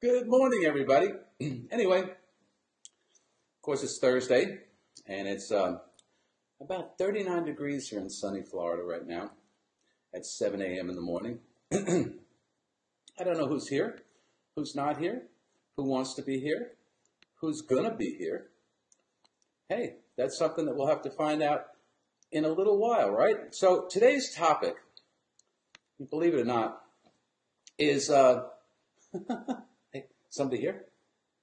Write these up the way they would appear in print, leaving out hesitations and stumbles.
Good morning, everybody. Anyway, of course, it's Thursday, and it's about 39 degrees here in sunny Florida right now at 7 a.m. in the morning. I don't know who's here, who's not here, who wants to be here, who's going to be here. Hey, that's something that we'll have to find out in a little while, right? So today's topic, believe it or not, is hey, somebody here?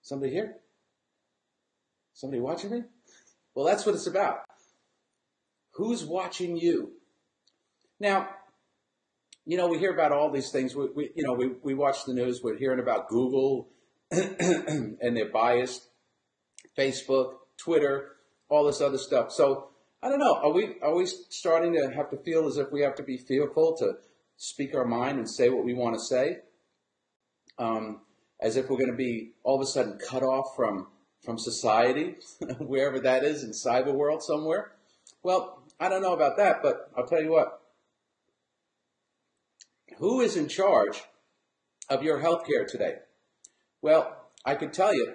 Somebody here? Somebody watching me? Well, that's what it's about. Who's watching you? Now, we hear about all these things. We watch the news. We're hearing about Google and their bias, Facebook, Twitter, all this other stuff. So I don't know. Are we starting to have to feel as if we have to be fearful to speak our mind and say what we want to say? As if we're going to be all of a sudden cut off from society, wherever that is in cyber world somewhere. Well, I don't know about that, but I'll tell you what. Who is in charge of your health care today? Well, I can tell you,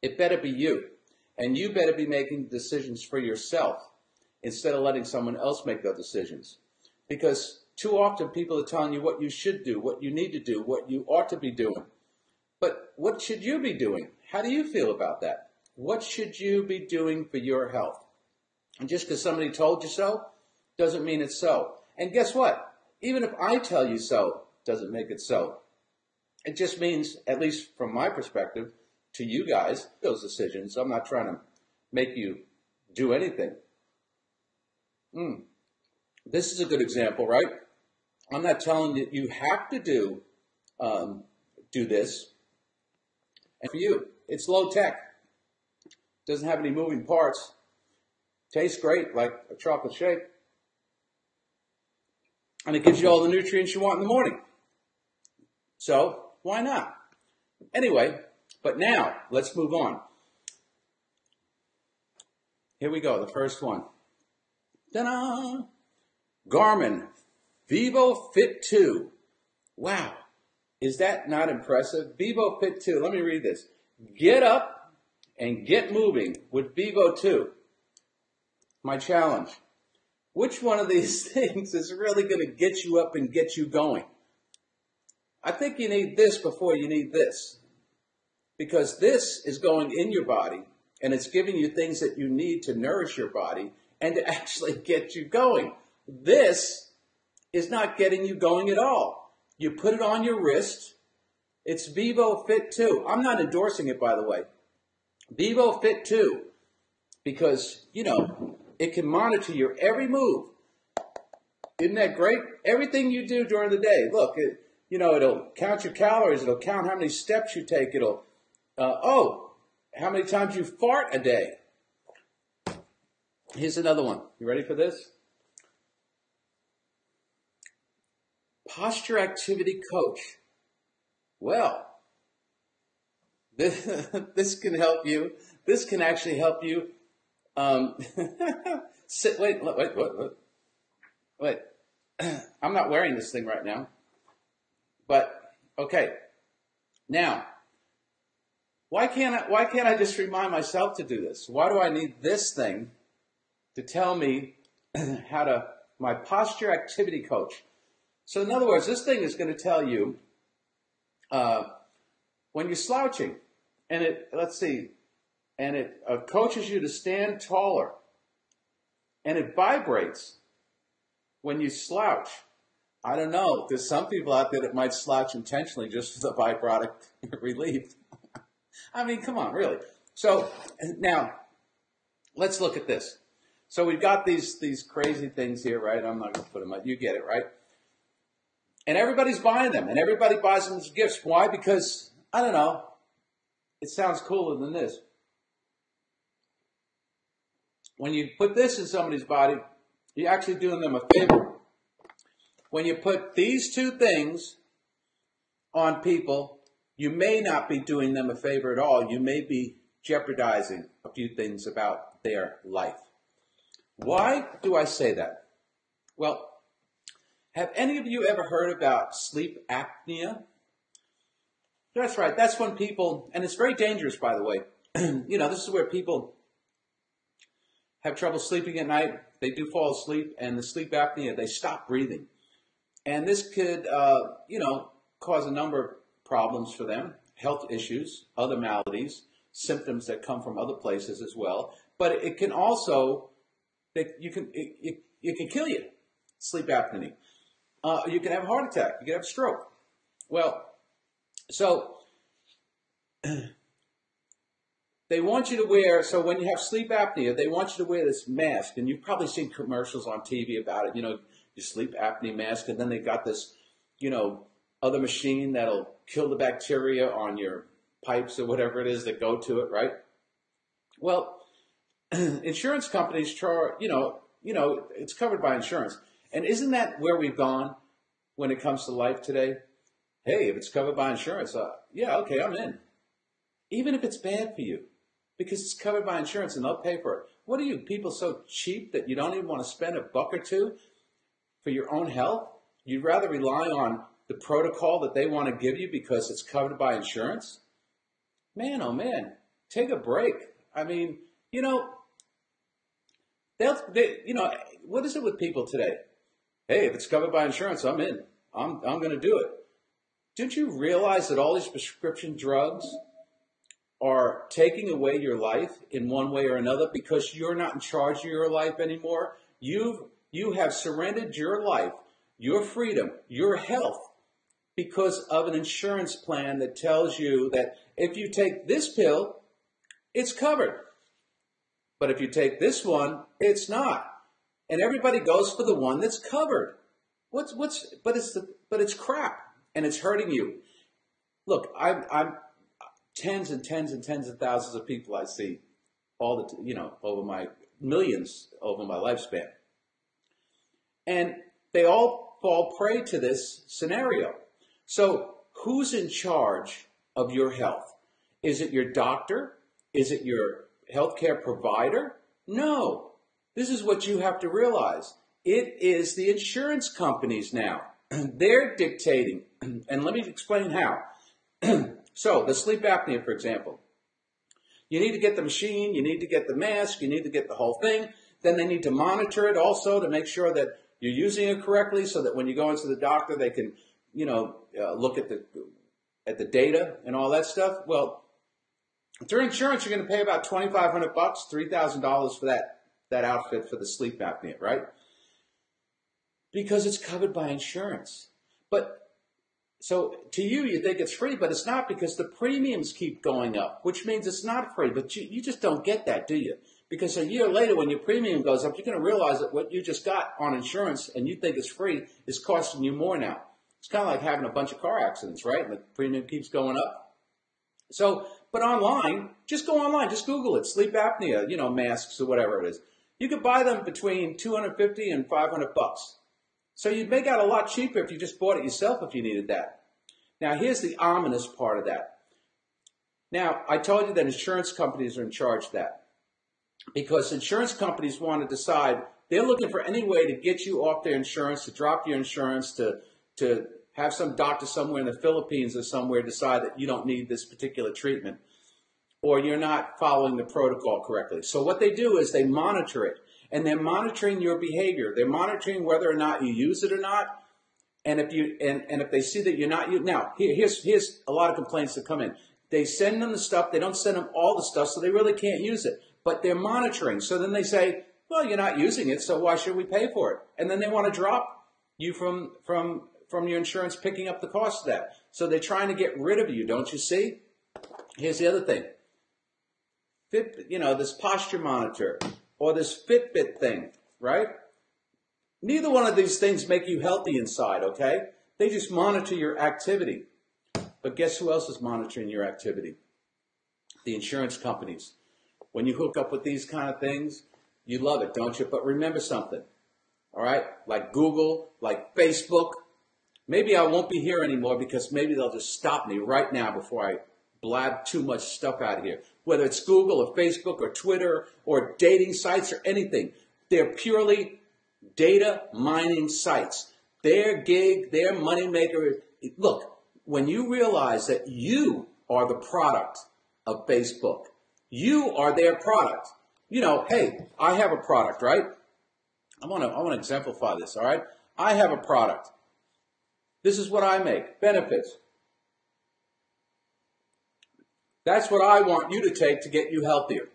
it better be you. And you better be making decisions for yourself instead of letting someone else make those decisions. Because too often people are telling you what you should do, what you need to do, what you ought to be doing. But what should you be doing? How do you feel about that? What should you be doing for your health? And just because somebody told you so doesn't mean it's so. And guess what? Even if I tell you so, doesn't make it so. It just means, at least from my perspective, to you guys, those decisions. I'm not trying to make you do anything. This is a good example, right? I'm not telling you you have to do this. And for you, it's low tech. Doesn't have any moving parts. Tastes great, like a chocolate shake. And it gives you all the nutrients you want in the morning. So, why not? Anyway, but now, let's move on. Here we go, the first one. Ta-da! Garmin VivoFit 2. Wow. Is that not impressive? VivoFit 2. Let me read this. Get up and get moving with Vivo 2. My challenge. Which one of these things is really going to get you up and get you going? I think you need this before you need this. Because this is going in your body and it's giving you things that you need to nourish your body and to actually get you going. This is not getting you going at all. You put it on your wrist. It's VivoFit 2. I'm not endorsing it, by the way. VivoFit 2. Because, it can monitor your every move. Isn't that great? Everything you do during the day. Look, it'll count your calories. It'll count how many steps you take. It'll, how many times you fart a day. Here's another one. You ready for this? Posture activity coach. Well, this can help you. This can actually help you. Wait. I'm not wearing this thing right now. But okay. Now, why can't I just remind myself to do this? Why do I need this thing to tell me my posture activity coach? So in other words, this thing is going to tell you when you're slouching, and it coaches you to stand taller, and it vibrates when you slouch. I don't know. There's some people out there that might slouch intentionally just for the vibrotic relief. I mean, come on, really. So now let's look at this. So we've got these crazy things here, right? I'm not going to put them up. You get it, right? And everybody's buying them, and everybody buys them as gifts. Why? Because, I don't know, it sounds cooler than this. When you put this in somebody's body, you're actually doing them a favor. When you put these two things on people, you may not be doing them a favor at all. You may be jeopardizing a few things about their life. Why do I say that? Well, have any of you ever heard about sleep apnea? That's right. That's when people, and it's very dangerous, by the way. This is where people have trouble sleeping at night. They do fall asleep, and the sleep apnea, they stop breathing. And this could, cause a number of problems for them, health issues, other maladies, symptoms that come from other places as well. But it can also, it can kill you, sleep apnea. You can have a heart attack. You can have a stroke. Well, so they want you to wear, so when you have sleep apnea, they want you to wear this mask. And you've probably seen commercials on TV about it, your sleep apnea mask. And then they got this, other machine that'll kill the bacteria on your pipes or whatever it is that go to it, right? Well, insurance companies charge, it's covered by insurance. And isn't that where we've gone when it comes to life today? Hey, if it's covered by insurance, yeah, okay, I'm in. Even if it's bad for you, because it's covered by insurance and they'll pay for it. What are you people so cheap that you don't even want to spend a buck or two for your own health? You'd rather rely on the protocol that they want to give you because it's covered by insurance? Man, oh man, take a break. I mean, what is it with people today? Hey, if it's covered by insurance, I'm in. I'm going to do it. Didn't you realize that all these prescription drugs are taking away your life in one way or another because you're not in charge of your life anymore? You have surrendered your life, your freedom, your health because of an insurance plan that tells you that if you take this pill, it's covered. But if you take this one, it's not. And everybody goes for the one that's covered. But it's crap and it's hurting you. Look, I'm tens and tens and tens of thousands of people I see over my millions over my lifespan. And they all fall prey to this scenario. So who's in charge of your health? Is it your doctor? Is it your healthcare provider? No. This is what you have to realize. It is the insurance companies now. They're dictating. And let me explain how. So the sleep apnea, for example. You need to get the machine. You need to get the mask. You need to get the whole thing. Then they need to monitor it also to make sure that you're using it correctly so that when you go into the doctor, they can, look at the data and all that stuff. Well, through insurance, you're going to pay about $2,500, $3,000 for that outfit for the sleep apnea, right? Because it's covered by insurance. But so to you think it's free, but it's not because the premiums keep going up, which means it's not free. But you just don't get that, do you? Because a year later, when your premium goes up, you're going to realize that what you just got on insurance and you think is free is costing you more now. It's kind of like having a bunch of car accidents, right? And the premium keeps going up. So, but online, just go online, just Google it, sleep apnea, masks or whatever it is. You could buy them between $250 and $500. So you'd make out a lot cheaper if you just bought it yourself if you needed that. Now, here's the ominous part of that. Now, I told you that insurance companies are in charge of that because insurance companies want to decide, they're looking for any way to get you off their insurance, to drop your insurance, to have some doctor somewhere in the Philippines or somewhere decide that you don't need this particular treatment or you're not following the protocol correctly. So what they do is they monitor it, and they're monitoring your behavior. They're monitoring whether or not you use it or not. And if they see that you're not, now here's a lot of complaints that come in. They send them the stuff. They don't send them all the stuff, so they really can't use it. But they're monitoring. So then they say, well, you're not using it, so why should we pay for it? And then they want to drop you from your insurance picking up the cost of that. So they're trying to get rid of you, don't you see? Here's the other thing. This posture monitor or this Fitbit thing, right? Neither one of these things make you healthy inside, okay? They just monitor your activity. But guess who else is monitoring your activity? The insurance companies. When you hook up with these kind of things, you love it, don't you? But remember something, all right? Like Google, like Facebook. Maybe I won't be here anymore because maybe they'll just stop me right now before I blab too much stuff out of here. Whether it's Google or Facebook or Twitter or dating sites or anything, they're purely data mining sites. Their gig, their moneymaker. Look, when you realize that you are the product of Facebook, you are their product. You know, hey, I have a product, right? I want to exemplify this, all right? I have a product. This is what I make, benefits. That's what I want you to take to get you healthier.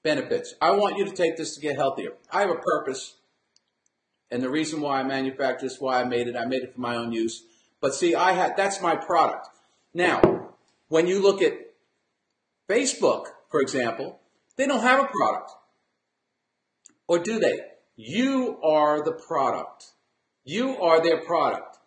Benefits. I want you to take this to get healthier. I have a purpose. And the reason why I manufacture this, why I made it for my own use. But see, that's my product. Now, when you look at Facebook, for example, they don't have a product. Or do they? You are the product. You are their product.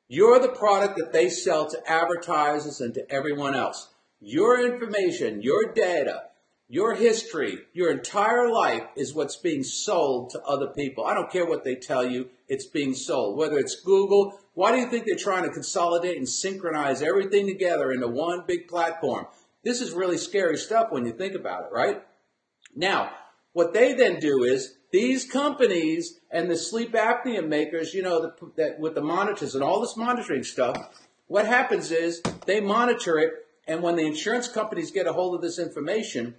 You're the product that they sell to advertisers and to everyone else. Your information, your data, your history, your entire life is what's being sold to other people. I don't care what they tell you, it's being sold. Whether it's Google, why do you think they're trying to consolidate and synchronize everything together into one big platform? This is really scary stuff when you think about it, right? Now, what they then do is, these companies and the sleep apnea makers, you know, that with the monitors and all this monitoring stuff, what happens is they monitor it, and when the insurance companies get a hold of this information,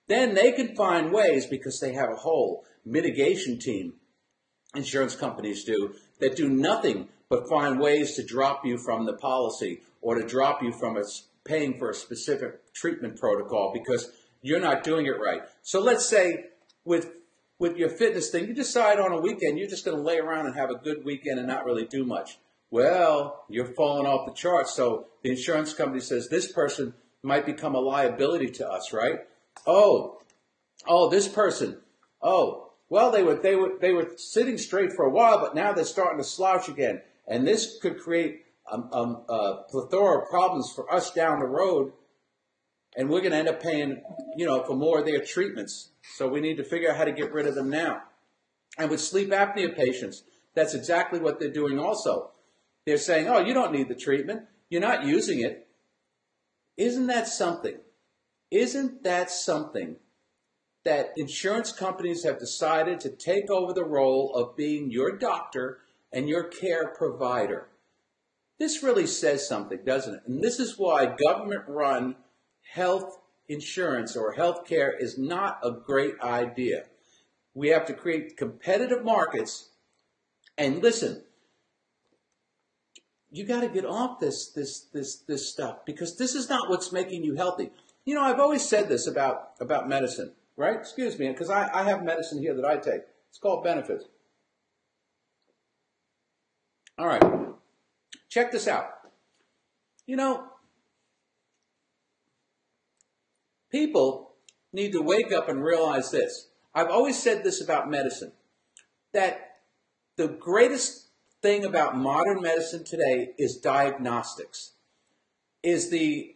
then they can find ways, because they have a whole mitigation team, insurance companies do, that do nothing but find ways to drop you from the policy or to drop you from paying for a specific treatment protocol because you're not doing it right. So let's say with your fitness thing, you decide on a weekend you're just going to lay around and have a good weekend and not really do much. Well, you're falling off the charts. So the insurance company says this person might become a liability to us, right? Oh, this person. Oh, well, they were sitting straight for a while, but now they're starting to slouch again. And this could create a plethora of problems for us down the road. And we're going to end up paying, for more of their treatments. So we need to figure out how to get rid of them now. And with sleep apnea patients, that's exactly what they're doing also. They're saying, oh, you don't need the treatment. You're not using it. Isn't that something? Isn't that something that insurance companies have decided to take over the role of being your doctor and your care provider? This really says something, doesn't it? And this is why government-run health insurance or health care is not a great idea. We have to create competitive markets. And listen, you got to get off this stuff, because this is not what's making you healthy. I've always said this about medicine, right? Excuse me, because I have medicine here that I take. It's called benefits. All right, check this out. People need to wake up and realize this. I've always said this about medicine, that the greatest thing about modern medicine today is diagnostics, is the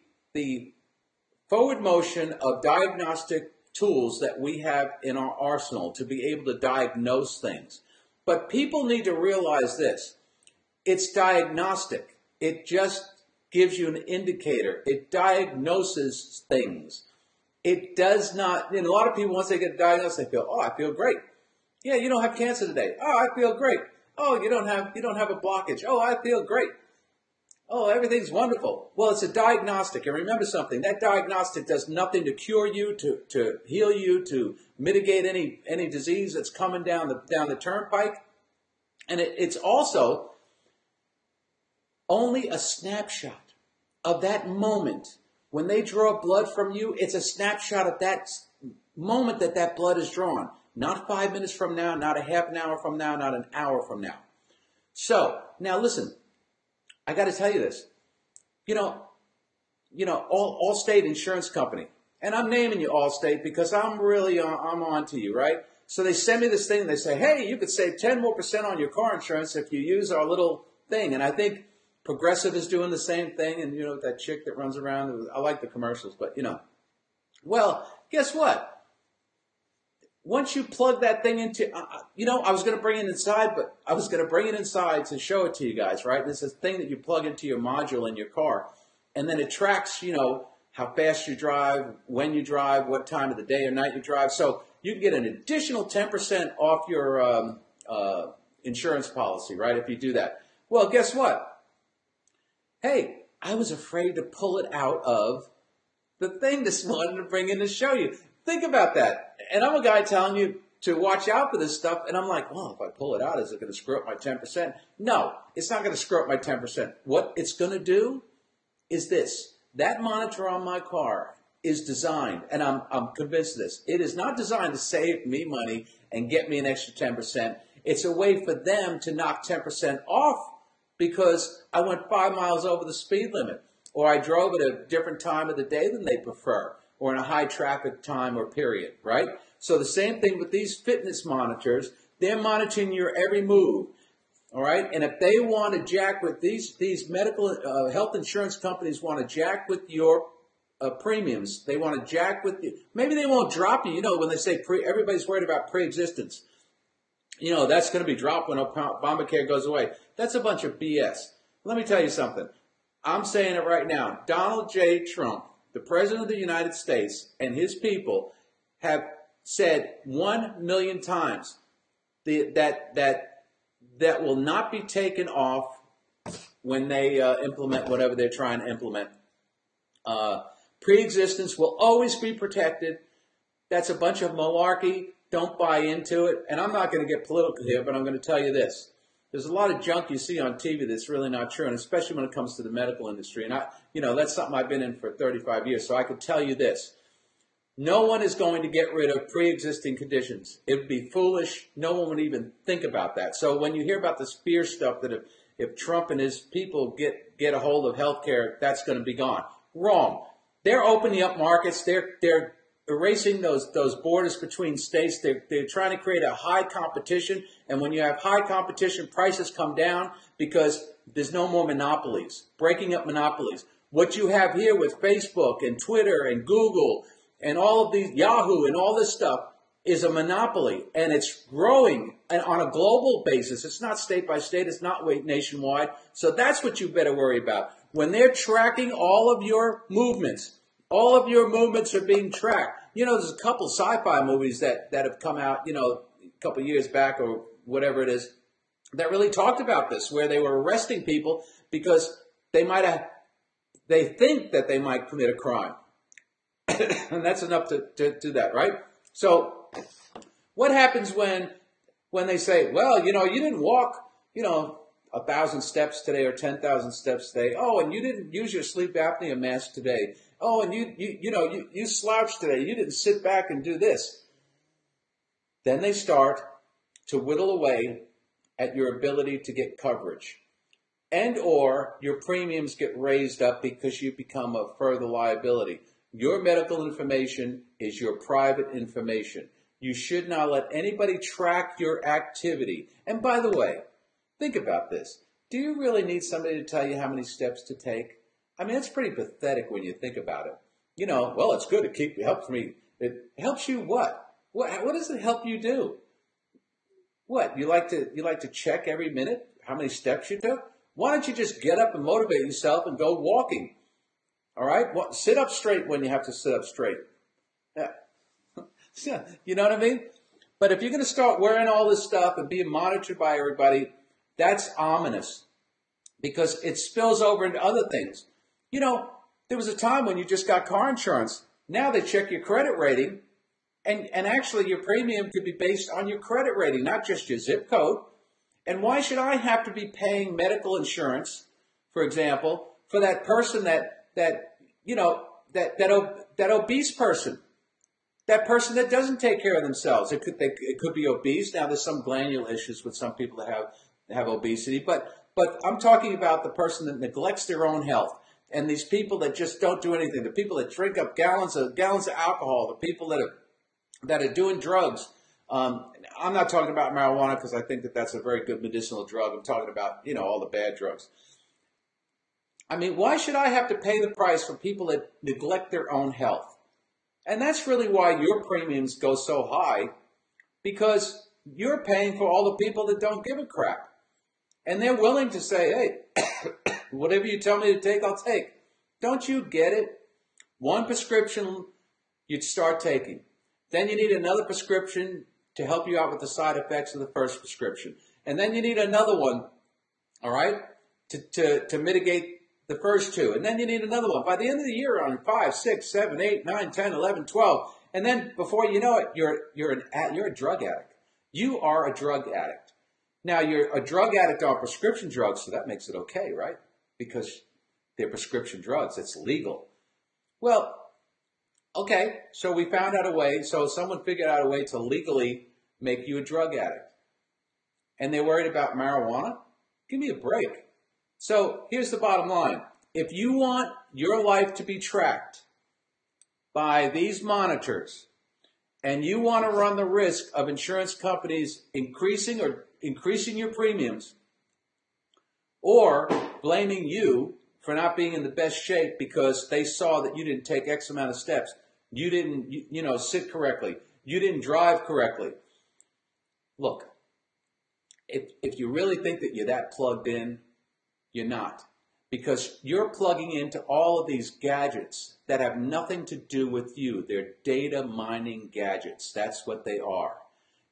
forward motion of diagnostic tools that we have in our arsenal to be able to diagnose things. But people need to realize this. It's diagnostic. It just gives you an indicator. It diagnoses things. It does not, a lot of people, once they get diagnosed, they feel, oh, I feel great. Yeah, you don't have cancer today. Oh, I feel great. Oh, you don't have a blockage. Oh, I feel great. Oh, everything's wonderful. Well, it's a diagnostic. And remember something, that diagnostic does nothing to cure you, to heal you, to mitigate any disease that's coming down the turnpike. And it's also only a snapshot of that moment. When they draw blood from you, it's a snapshot of that moment that blood is drawn. Not 5 minutes from now, not a half an hour from now, not an hour from now. So, now listen, I got to tell you this. Allstate Insurance Company, and I'm naming you Allstate because I'm on to you, right? So they send me this thing and they say, hey, you could save 10% more on your car insurance if you use our little thing. And I think Progressive is doing the same thing, and that chick that runs around, I like the commercials, but well, guess what? Once you plug that thing into, I was going to bring it inside, but I was going to bring it inside to show it to you guys, right? This is a thing that you plug into your module in your car, and then it tracks, how fast you drive, when you drive, what time of the day or night you drive. So you can get an additional 10% off your insurance policy, right, if you do that. Well, guess what? Hey, I was afraid to pull it out of the thing this morning to bring in to show you. Think about that. And I'm a guy telling you to watch out for this stuff. And I'm like, well, if I pull it out, is it going to screw up my 10%? No, it's not going to screw up my 10%. What it's going to do is this. That monitor on my car is designed, and I'm convinced of this. It is not designed to save me money and get me an extra 10%. It's a way for them to knock 10% off because I went 5 miles over the speed limit, or I drove at a different time of the day than they prefer, or in a high traffic time or period, right? So the same thing with these fitness monitors. They're monitoring your every move. All right, and if they want to jack with these medical health insurance companies want to jack with your premiums, they want to jack with you. Maybe they won't drop you. You know, when they say everybody's worried about pre-existence. You know, that's going to be dropped when Obamacare goes away. That's a bunch of BS. Let me tell you something. I'm saying it right now. Donald J. Trump, the President of the United States, and his people have said 1 million times that will not be taken off when they implement whatever they're trying to implement. Pre-existence will always be protected. That's a bunch of malarkey. Don't buy into it. And I'm not going to get political here, but I'm going to tell you this. There's a lot of junk you see on TV that's really not true, and especially when it comes to the medical industry. And that's something I've been in for 35 years, so I can tell you this. No one is going to get rid of pre-existing conditions. It would be foolish. No one would even think about that. So when you hear about this fear stuff that if Trump and his people get a hold of healthcare, that's going to be gone. Wrong. They're opening up markets. They're erasing those borders between states. They're trying to create a high competition. And when you have high competition, prices come down because there's no more monopolies. Breaking up monopolies. What you have here with Facebook and Twitter and Google and all of these, Yahoo and all this stuff is a monopoly, and it's growing on a global basis. It's not state by state. It's not nationwide. So that's what you better worry about. When they're tracking all of your movements are being tracked. You know, there's a couple sci-fi movies that have come out, you know, a couple years back or whatever it is, that really talked about this, where they were arresting people because they think that they might commit a crime. And that's enough to do that, right? So what happens when they say, well, you know, you didn't walk, you know, 1,000 steps today or 10,000 steps today. Oh, and you didn't use your sleep apnea mask today. Oh, and you slouched today. You didn't sit back and do this. Then they start to whittle away at your ability to get coverage. And or your premiums get raised up because you become a further liability. Your medical information is your private information. You should not let anybody track your activity. And by the way, think about this. Do you really need somebody to tell you how many steps to take? I mean, it's pretty pathetic when you think about it. You know, well, it's good. It helps me. It helps you what? What does it help you do? What? You like to check every minute how many steps you took? Why don't you just get up and motivate yourself and go walking? All right? Well, sit up straight when you have to sit up straight. Yeah. You know what I mean? But if you're going to start wearing all this stuff and being monitored by everybody, that's ominous because it spills over into other things. You know, there was a time when you just got car insurance. Now they check your credit rating, and actually your premium could be based on your credit rating, not just your zip code. And why should I have to be paying medical insurance, for example, for that person that obese person, that person that doesn't take care of themselves? It could be obese. Now there's some glandular issues with some people that have obesity, but I'm talking about the person that neglects their own health. And these people that just don't do anything, the people that drink up gallons of alcohol, the people that are doing drugs. I'm not talking about marijuana because I think that that's a very good medicinal drug. I'm talking about, you know, all the bad drugs. I mean, why should I have to pay the price for people that neglect their own health? And that's really why your premiums go so high, because you're paying for all the people that don't give a crap. And they're willing to say, hey, whatever you tell me to take, I'll take. Don't you get it? One prescription you'd start taking. Then you need another prescription to help you out with the side effects of the first prescription. And then you need another one, all right, to mitigate the first two, and then you need another one. By the end of the year, you're on 5, 6, 7, 8, 9, 10, 11, 12. And then before you know it, you're a drug addict. You are a drug addict. Now, you're a drug addict on prescription drugs, so that makes it okay, right? Because they're prescription drugs. It's legal. Well, okay, so we found out a way. So someone figured out a way to legally make you a drug addict. And they're worried about marijuana? Give me a break. So here's the bottom line. If you want your life to be tracked by these monitors, and you want to run the risk of insurance companies increasing your premiums, or blaming you for not being in the best shape because they saw that you didn't take X amount of steps, you didn't, sit correctly, you didn't drive correctly. Look, if you really think that you're that plugged in, you're not. Because you're plugging into all of these gadgets that have nothing to do with you. They're data mining gadgets. That's what they are.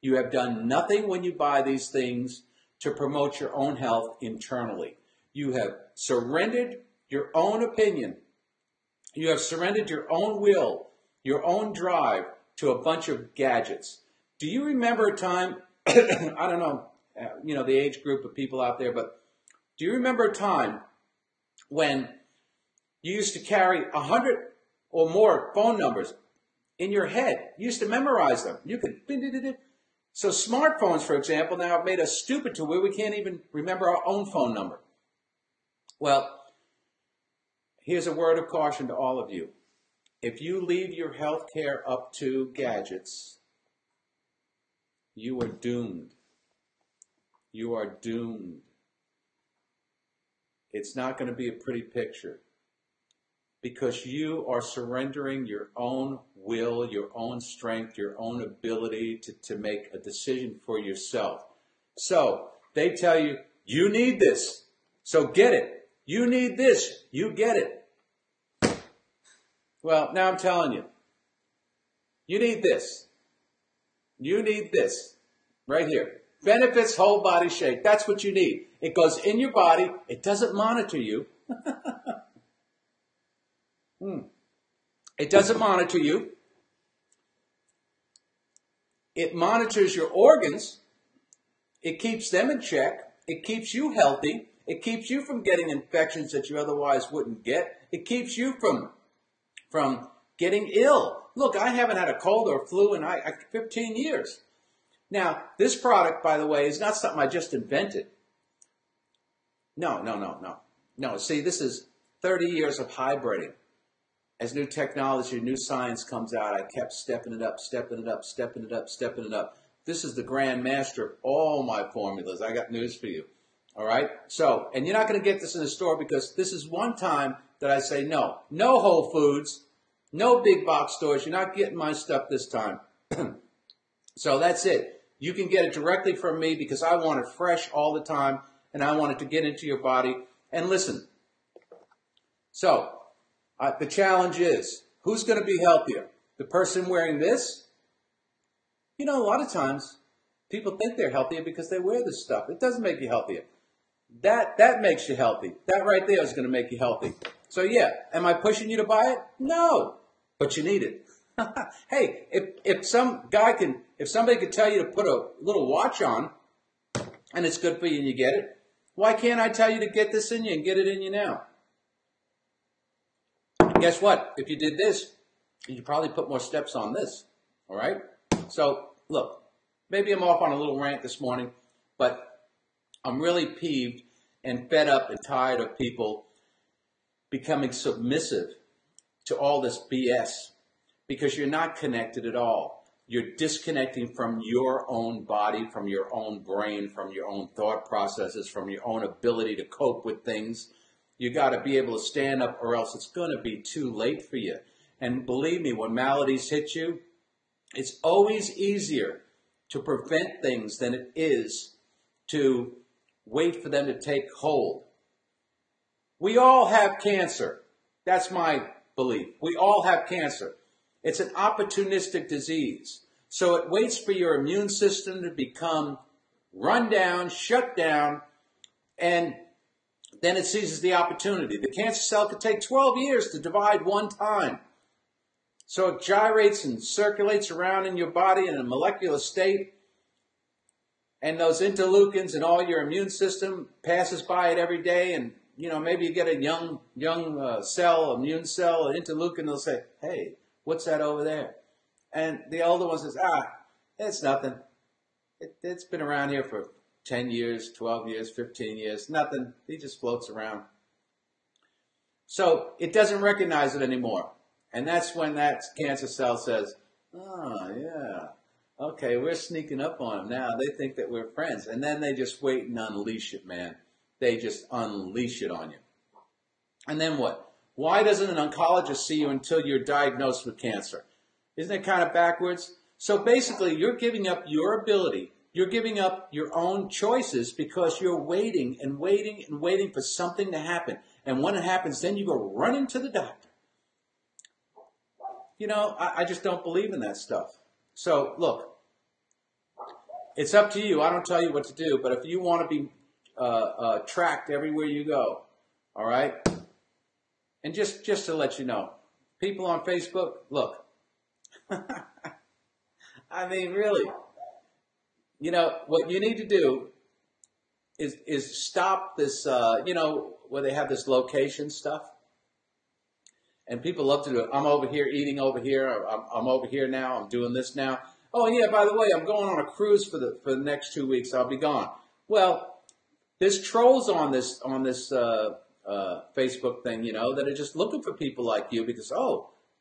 You have done nothing when you buy these things to promote your own health internally. You have surrendered your own opinion. You have surrendered your own will, your own drive to a bunch of gadgets. Do you remember a time, I don't know, the age group of people out there, but do you remember a time when you used to carry 100 or more phone numbers in your head? You used to memorize them. You could. So smartphones, for example, now have made us stupid to where we can't even remember our own phone number. Well, here's a word of caution to all of you. If you leave your health care up to gadgets, you are doomed. You are doomed. It's not going to be a pretty picture because you are surrendering your own will, your own strength, your own ability to make a decision for yourself. So they tell you, you need this, so get it. You need this, you get it. Well, now I'm telling you, you need this. You need this right here. Benefits Whole Body Shake. That's what you need. It goes in your body. It doesn't monitor you. It doesn't monitor you. It monitors your organs. It keeps them in check. It keeps you healthy. It keeps you from getting infections that you otherwise wouldn't get. It keeps you from getting ill. Look, I haven't had a cold or flu in 15 years. Now, this product, by the way, is not something I just invented. No, see, this is 30 years of hybriding. As new technology, new science comes out, I kept stepping it up. This is the grand master of all my formulas. I got news for you. All right? So, and you're not going to get this in the store because this is one time that I say no. No Whole Foods, no big box stores. You're not getting my stuff this time. So that's it. You can get it directly from me because I want it fresh all the time and I want it to get into your body. And listen, so the challenge is, who's going to be healthier? The person wearing this? A lot of times people think they're healthier because they wear this stuff. It doesn't make you healthier. That makes you healthy. That right there is going to make you healthy. So yeah, am I pushing you to buy it? No, but you need it. Hey, if somebody could tell you to put a little watch on and it's good for you and you get it, why can't I tell you to get this in you and get it in you now? Guess what? If you did this, you'd probably put more steps on this. All right? So, look, maybe I'm off on a little rant this morning, but I'm really peeved and fed up and tired of people becoming submissive to all this BS. Because you're not connected at all. You're disconnecting from your own body, from your own brain, from your own thought processes, from your own ability to cope with things. You got to be able to stand up or else it's going to be too late for you. And believe me, when maladies hit you, it's always easier to prevent things than it is to wait for them to take hold. We all have cancer. That's my belief. We all have cancer. It's an opportunistic disease. So it waits for your immune system to become run down, shut down, and then it seizes the opportunity. The cancer cell could take 12 years to divide one time. So it gyrates and circulates around in your body in a molecular state. And those interleukins and all your immune system passes by it every day. And, maybe you get a young cell, immune cell, an interleukin, they'll say, hey, what's that over there? And the older one says, it's nothing. It's been around here for 10 years, 12 years, 15 years, nothing. He just floats around. So it doesn't recognize it anymore. And that's when that cancer cell says, oh, yeah, okay, we're sneaking up on them now. They think that we're friends. And then they just wait and unleash it, man. They just unleash it on you. And then what? Why doesn't an oncologist see you until you're diagnosed with cancer? Isn't it kind of backwards? So basically, you're giving up your ability. You're giving up your own choices because you're waiting and waiting and waiting for something to happen. And when it happens, then you go running to the doctor. I just don't believe in that stuff. So, look, it's up to you. I don't tell you what to do. But if you want to be tracked everywhere you go, all right? And just to let you know, people on Facebook, look. I mean, really. What you need to do is stop this, where they have this location stuff. And people love to do it. I'm over here eating over here. I'm over here now. I'm doing this now. Oh, yeah, by the way, I'm going on a cruise for the next 2 weeks. I'll be gone. Well, there's trolls on this Facebook thing, that are just looking for people like you because,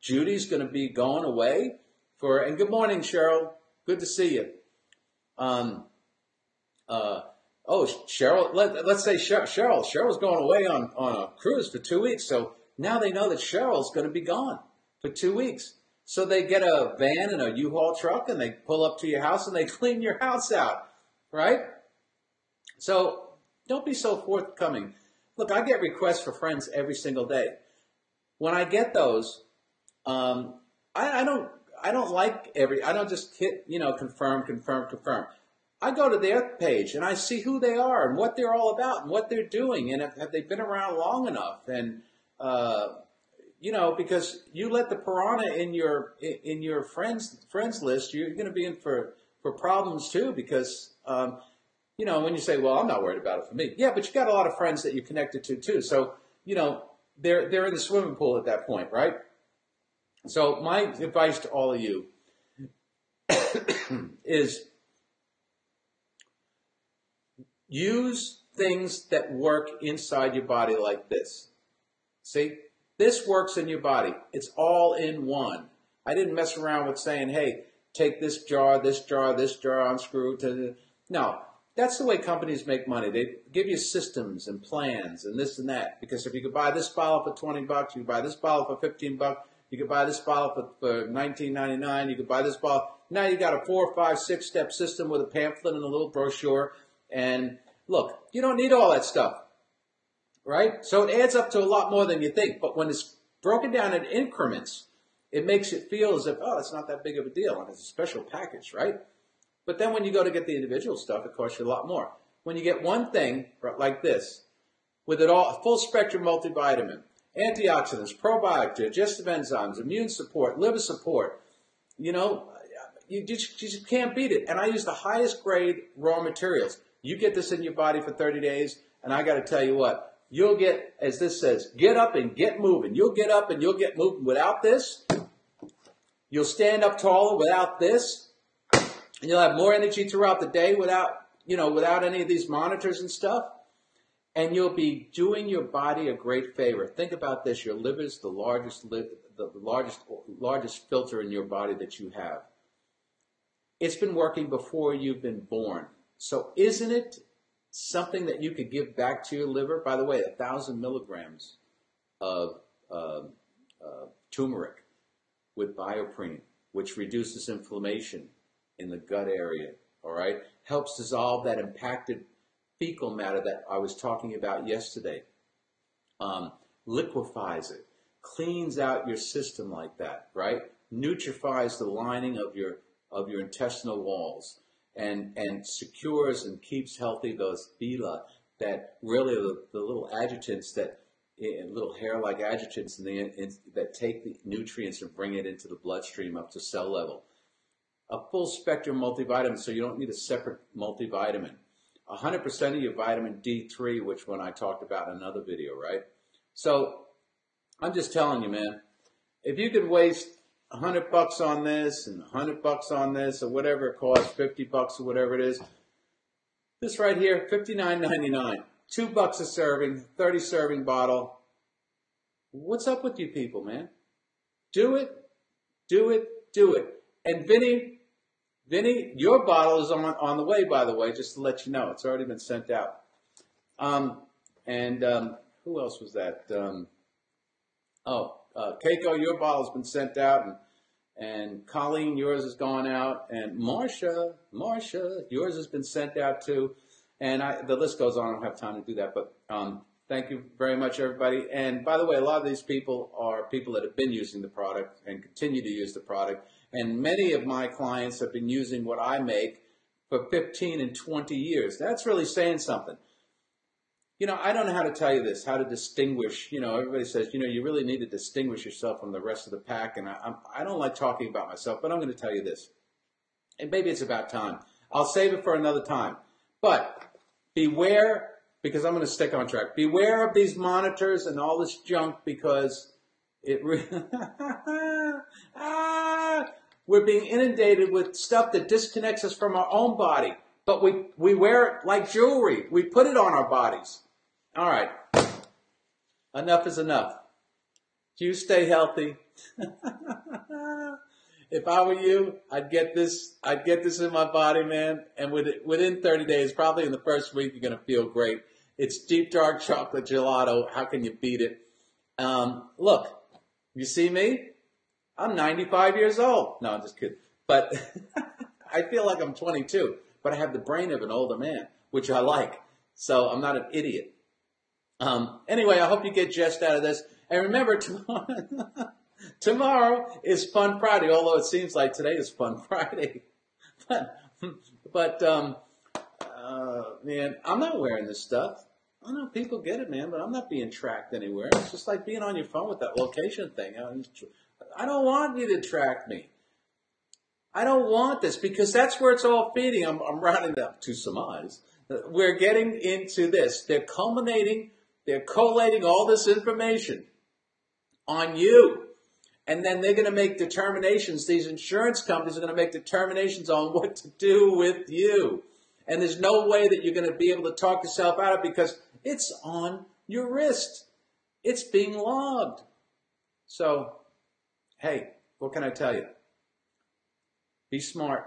Judy's going to be going away and good morning, Cheryl. Good to see you. Cheryl, let's say Cheryl's going away on a cruise for 2 weeks. So now they know that Cheryl's going to be gone for 2 weeks. So they get a van and a U-Haul truck and they pull up to your house and they clean your house out, right? So don't be so forthcoming. Look, I get requests for friends every single day. When I get those, I don't just hit, confirm. I go to their page and I see who they are and what they're all about and what they're doing and have they been around long enough and because you let the piranha in your friends list, you're going to be in for problems too because when you say, well, I'm not worried about it for me. Yeah, but you got a lot of friends that you're connected to too. So, they're in the swimming pool at that point, right? So my advice to all of you is use things that work inside your body like this. See, this works in your body. It's all in one. I didn't mess around with saying, hey, take this jar, unscrew to no. That's the way companies make money. They give you systems and plans and this and that. Because if you could buy this bottle for $20, you could buy this bottle for $15, you could buy this bottle for $19.99, you could buy this bottle. Now you got a 4, 5, 6-step system with a pamphlet and a little brochure. And look, you don't need all that stuff, right? So it adds up to a lot more than you think. But when it's broken down in increments, it makes it feel as if, it's not that big of a deal. And it's a special package, right? But then when you go to get the individual stuff, it costs you a lot more. When you get one thing like this, with it all, a full spectrum multivitamin, antioxidants, probiotics, digestive enzymes, immune support, liver support, you just can't beat it. And I use the highest grade raw materials. You get this in your body for 30 days, and I got to tell you what, you'll get, as this says, get up and get moving. You'll get up and you'll get moving without this. You'll stand up taller without this. And you'll have more energy throughout the day without any of these monitors and stuff. And you'll be doing your body a great favor. Think about this. Your liver is the largest filter in your body that you have. It's been working before you've been born. So isn't it something that you could give back to your liver? By the way, 1,000 milligrams of turmeric with bioprene, which reduces inflammation in the gut area, all right? Helps dissolve that impacted fecal matter that I was talking about yesterday. Liquefies it, cleans out your system like that, right? Nutrifies the lining of your intestinal walls and secures and keeps healthy those villi, that really are the little adjutants that, little hair-like adjutants that take the nutrients and bring it into the bloodstream up to cell level. A full spectrum multivitamin, so you don't need a separate multivitamin. 100% of your vitamin D3, which one I talked about in another video, right? So I'm just telling you, man, if you could waste $100 on this and $100 on this or whatever it costs, $50 or whatever it is, this right here, $59.99, $2 a serving, 30 serving bottle. What's up with you people, man? Do it, do it, do it. And Vinny, your bottle is on the way, by the way, just to let you know. It's already been sent out. Who else was that? Keiko, your bottle's been sent out, and Colleen, yours has gone out, and Marsha, yours has been sent out too. And the list goes on. I don't have time to do that, but thank you very much, everybody. And by the way, a lot of these people are people that have been using the product and continue to use the product. And many of my clients have been using what I make for 15 and 20 years. That's really saying something. You know, I don't know how to tell you this, how to distinguish. You know, everybody says, you know, you really need to distinguish yourself from the rest of the pack. And I don't like talking about myself, but I'm going to tell you this. And maybe it's about time. I'll save it for another time. But beware, because I'm going to stick on track. Beware of these monitors and all this junk, because it we're being inundated with stuff that disconnects us from our own body. But we wear it like jewelry. We put it on our bodies. All right. Enough is enough. You stay healthy. If I were you, I'd get this in my body, man. And within 30 days, probably in the first week, you're going to feel great. It's deep dark chocolate gelato. How can you beat it? Look, you see me? I'm 95 years old. No, I'm just kidding. But I feel like I'm 22. But I have the brain of an older man, which I like. So I'm not an idiot. Anyway, I hope you get jest out of this. And remember, tomorrow is Fun Friday, although it seems like today is Fun Friday. But man, I'm not wearing this stuff. I know people get it, man, but I'm not being tracked anywhere. It's just like being on your phone with that location thing. I don't want you to track me. I don't want this, because that's where it's all feeding. I'm rounding up to surmise. We're getting into this. They're collating all this information on you. And then they're going to make determinations. These insurance companies are going to make determinations on what to do with you. And there's no way that you're going to be able to talk yourself out of it, because it's on your wrist. It's being logged. So, hey, what can I tell you? Be smart.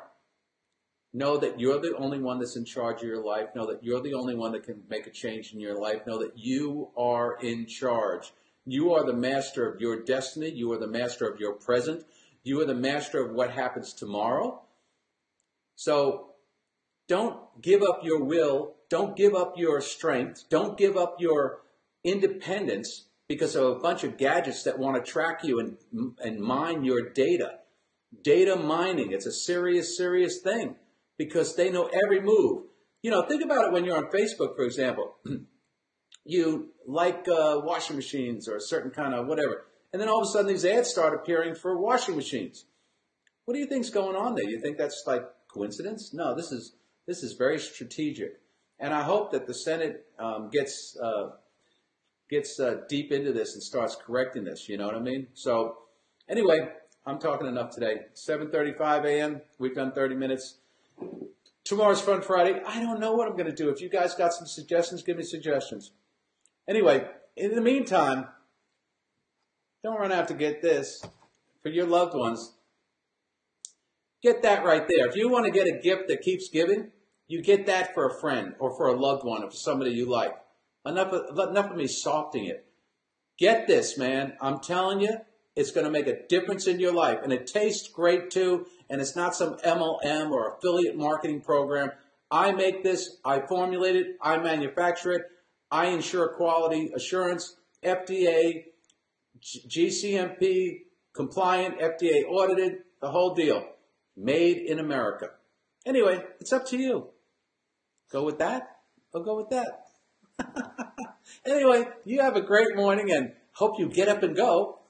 Know that you're the only one that's in charge of your life. Know that you're the only one that can make a change in your life. Know that you are in charge. You are the master of your destiny. You are the master of your present. You are the master of what happens tomorrow. So don't give up your will. Don't give up your strength. Don't give up your independence because of a bunch of gadgets that want to track you and mine your data. Data mining, it's a serious, serious thing, because they know every move. You know, think about it when you're on Facebook, for example. You like washing machines or a certain kind of whatever. And then all of a sudden these ads start appearing for washing machines. What do you think's going on there? You think that's like coincidence? No, this is very strategic. And I hope that the Senate gets deep into this and starts correcting this. You know what I mean? So anyway, I'm talking enough today. 7:35 a.m. We've done 30 minutes. Tomorrow's Fun Friday. I don't know what I'm going to do. If you guys got some suggestions, give me suggestions. Anyway, in the meantime, don't run out to get this for your loved ones. Get that right there. If you want to get a gift that keeps giving, you get that for a friend or for a loved one or for somebody you like. Enough of me softing it. Get this, man. I'm telling you, it's going to make a difference in your life. And it tastes great, too. And it's not some MLM or affiliate marketing program. I make this. I formulate it. I manufacture it. I ensure quality assurance, FDA, GCMP, compliant, FDA audited, the whole deal. Made in America. Anyway, it's up to you. Go with that or go with that. Anyway, you have a great morning and hope you get up and go.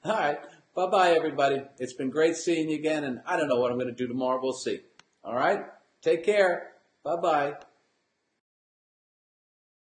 All right. Bye-bye, everybody. It's been great seeing you again, and I don't know what I'm going to do tomorrow. We'll see. All right? Take care. Bye-bye.